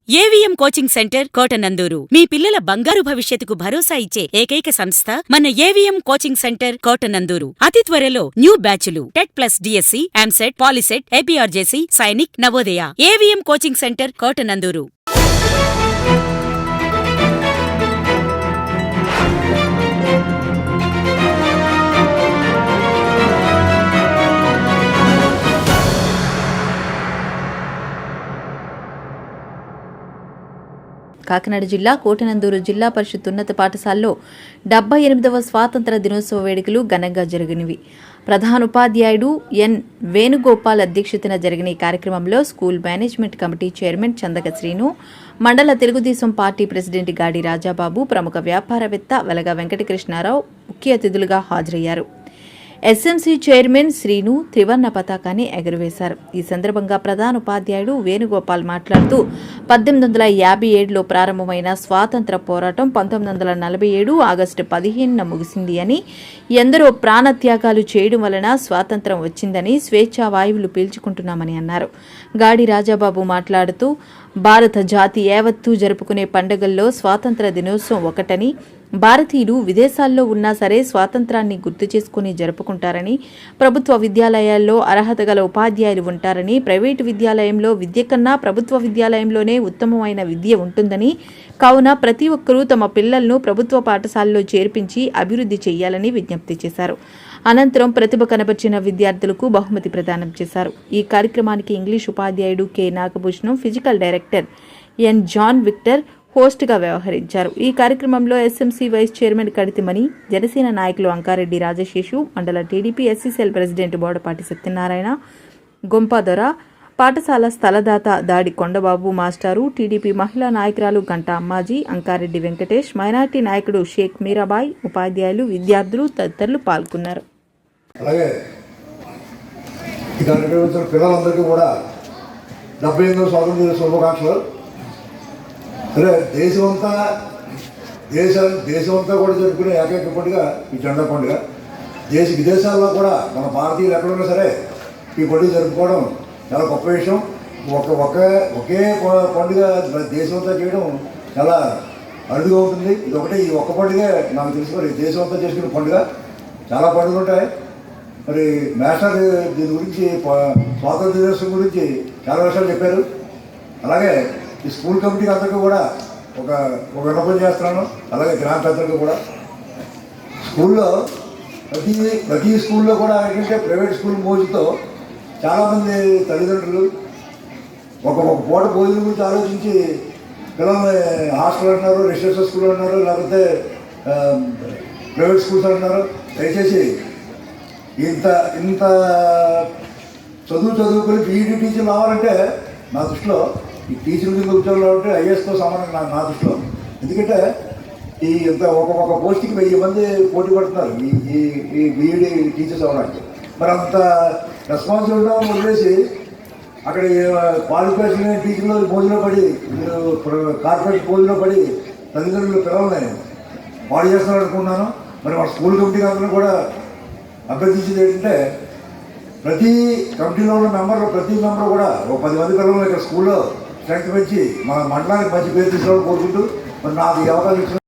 AVM coaching centre Kotananduru మీ పిల్లల బంగారు భవిష్యత్తుకు భరోసా ఇచ్చే ఏకైక సంస్థ మన ఏవిఎం కోచింగ్ సెంటర్ కోటనందూరు. అతి త్వరలో న్యూ బ్యాచ్లు TET plus DSC, EAMCET, POLYCET, APRJC, Sainik, Navodaya. AVM coaching centre Kotananduru. Kakinada జిల్లా కోటనందూరు జిల్లా పరిషత్ ఉన్నత పాఠశాలలో 78వ స్వాతంత్ర దినోత్సవ వేడుకలు ఘనంగా జరిగినవి. ప్రధానోపాధ్యాయుడు ఎన్ వేణుగోపాల్ అధ్యక్షతన జరిగిన ఈ కార్యక్రమంలో school management committee chairman Chandaka Srinu, మండల తెలుగుదేశం పార్టీ ప్రెసిడెంట్ గాడి రాజాబాబు, ప్రముఖ వ్యాపారవేత్త వెలగ వెంకటకృష్ణారావు ముఖ్య అతిథులుగా హాజరయ్యారు. ఎస్ఎంసీ చైర్మన్ శ్రీను త్రివర్ణ పతాకాన్ని ఎగురవేశారు. ఈ సందర్భంగా ప్రధానోపాధ్యాయుడు వేణుగోపాల్ మాట్లాడుతూ 1857లో ప్రారంభమైన స్వాతంత్ర పోరాటం 1947 ఆగస్టు 15న ముగిసింది అని, ఎందరో ప్రాణత్యాగాలు చేయడం వలన స్వాతంత్రం వచ్చిందని, స్వేచ్ఛా వాయువులు పీల్చుకుంటున్నామని అన్నారు. గాడి రాజాబాబు మాట్లాడుతూ భారత జాతి యావత్తూ జరుపుకునే పండుగల్లో స్వాతంత్ర దినోత్సవం ఒకటని, భారతీయులు విదేశాల్లో ఉన్నా సరే స్వాతంత్రాన్ని గుర్తు చేసుకుని జరుపుకుంటారని, ప్రభుత్వ విద్యాలయాల్లో అర్హత గల ఉపాధ్యాయులు ఉంటారని, ప్రైవేటు విద్యాలయంలో విద్య కన్నా ప్రభుత్వ విద్యాలయంలోనే ఉత్తమమైన విద్య ఉంటుందని, కావున ప్రతి ఒక్కరూ తమ పిల్లలను ప్రభుత్వ పాఠశాలలో చేర్పించి అభివృద్ధి చేయాలని విజ్ఞప్తి చేశారు. అనంతరం ప్రతిభ కనబర్చిన విద్యార్థులకు బహుమతి ప్రదానం చేశారు. ఈ కార్యక్రమానికి ఇంగ్లీష్ ఉపాధ్యాయుడు K Nagabhushanam, physical director N John Victor హోస్ట్గా వ్యవహరించారు. ఈ కార్యక్రమంలో SMC vice chairman Kadithimani, Janasena నాయకులు అంకారెడ్డి రాజశేషు, మండల TDP SCCL president Bodapati Satyanarayana, Gompadora, పాఠశాల స్థలదాత దాడి కొండబాబు మాస్టారు, టీడీపీ మహిళా నాయకురాలు గంటా అమ్మాజీ, అంకారెడ్డి వెంకటేష్, మైనార్టీ నాయకుడు షేక్ మీరాబాయ్, ఉపాధ్యాయులు, విద్యార్థులు తదితరులు పాల్గొన్నారు. అలాగే ఈ కార్యక్రమం పిల్లలందరికీ కూడా 78వ స్వాతంత్ర శుభాకాంక్షలు. అంటే దేశమంతా కూడా జరుపుకునే ఏకైక పండుగ ఈ జెండా పండుగ. విదేశాల్లో కూడా మన భారతీయులు ఎక్కడున్నా సరే ఈ పండుగ జరుపుకోవడం చాలా గొప్ప విషయం. ఒకే పండుగ దేశమంతా చేయడం చాలా అరుదుగా ఉంటుంది. ఇది ఒకటే, ఈ ఒక్క పండుగ నాకు తెలిసి మరి దేశమంతా చేసుకునే పండుగ. చాలా పండుగలు ఉంటాయి. మరి మాస్టర్ దీని గురించి స్వాతంత్ర దినోత్సవం గురించి చాలా విషయాలు చెప్పారు. అలాగే ఈ స్కూల్ కమిటీకి అందరికీ కూడా ఒక విన్నపం చేస్తున్నాను. అలాగే గ్రామ పెద్దలకు కూడా స్కూల్లో ప్రతి స్కూల్లో కూడా ఏంటంటే ప్రైవేట్ స్కూల్ మోజుతో చాలామంది తల్లిదండ్రులు ఒక పూట భోజనం గురించి ఆలోచించి పిల్లల్ని హాస్టల్ అంటున్నారు, రెసిడెన్షియల్ స్కూల్ అంటున్నారు, లేకపోతే ప్రైవేట్ స్కూల్స్ అంటున్నారు. దయచేసి ఇంత చదువుకుని పీఈడీ టీచర్లు రావాలంటే నా దృష్టిలో ఈ టీచర్ కింద ఉద్యోగంలో ఉంటే ఐఏఎస్తో సమానంగా నా దృష్టిలో. ఎందుకంటే ఒక పోస్ట్కి 1000 మంది పోటీ పడుతున్నారు ఈ బీఈడీ టీచర్స్ అవ్వడానికి. మరి అంత రెస్పాన్సిబిలిటీ వదిలేసి అక్కడ క్వాలిఫికేషన్ టీచర్లో భోజనం పడి, కార్పొరేట్ భోజనం పడి తల్లిదండ్రులు పిల్లల్ని పాడు చేస్తున్నారు అనుకున్నాను. మరి మన స్కూల్ కమిటీ అందరూ కూడా అభ్యర్థించేది ఏంటంటే ప్రతి కమిటీలో ఉన్న ప్రతి మెంబర్ కూడా ఒక 10 మంది పిల్లలు ఇక్కడ స్కూల్లో స్ట్రెంగ్త్ పెంచి మన మండలానికి మంచి పేరు తీసుకోవాలని కోరుకుంటూ మరి నాకు ఈ అవకాశం